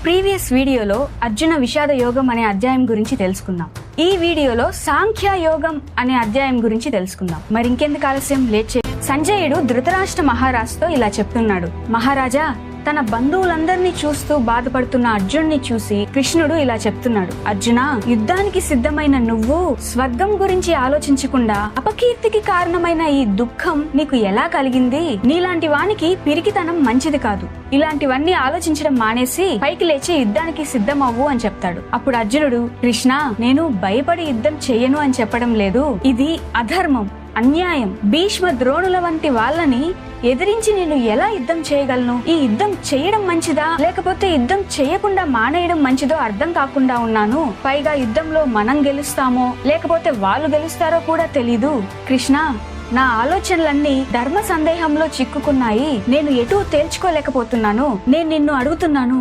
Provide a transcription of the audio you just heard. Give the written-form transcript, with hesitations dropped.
Previous వీడియోలో అర్జున విషాద యోగం అనే అధ్యాయం గురించి తెలుసుకుందాం. ఈ వీడియోలో సాంఖ్య యోగం అనే అధ్యాయం గురించి తెలుసుకుందాం. మరి ఇంకెందుకు ఆలస్యం, లేట్ చేయి. సంజయుడు ధృతరాష్ట్ర మహారాజుతో ఇలా చెప్తున్నాడు. మహారాజా, తన బంధువులందరినీ చూస్తూ బాధపడుతున్న అర్జున్ని చూసి కృష్ణుడు ఇలా చెప్తున్నాడు. అర్జున, యుద్ధానికి సిద్ధమైన నువ్వు స్వర్గం గురించి ఆలోచించకుండా అపకీర్తికి కారణమైన ఈ దుఃఖం నీకు ఎలా కలిగింది? నీలాంటి వానికి పిరికితనం మంచిది కాదు. ఇలాంటివన్నీ ఆలోచించడం మానేసి పైకి లేచి యుద్ధానికి సిద్ధం అవ్వు అని చెప్తాడు. అప్పుడు అర్జునుడు, కృష్ణ, నేను భయపడి యుద్ధం చెయ్యను అని చెప్పడం లేదు. ఇది అధర్మం, అన్యాయం. భీష్మ ద్రోణుల వంటి వాళ్ళని ఎదిరించి నేను ఎలా యుద్ధం చేయగలను? ఈ యుద్ధం చేయడం మంచిదా లేకపోతే యుద్ధం చేయకుండా మానేయడం మంచిదో అర్థం కాకుండా ఉన్నాను. పైగా యుద్ధంలో మనం గెలుస్తామో లేకపోతే వాళ్ళు గెలుస్తారో కూడా తెలీదు. కృష్ణ, నా ఆలోచనలన్నీ ధర్మ సందేహంలో చిక్కుకున్నాయి. నేను ఎటూ తేల్చుకోలేకపోతున్నాను. నేను నిన్ను అడుగుతున్నాను,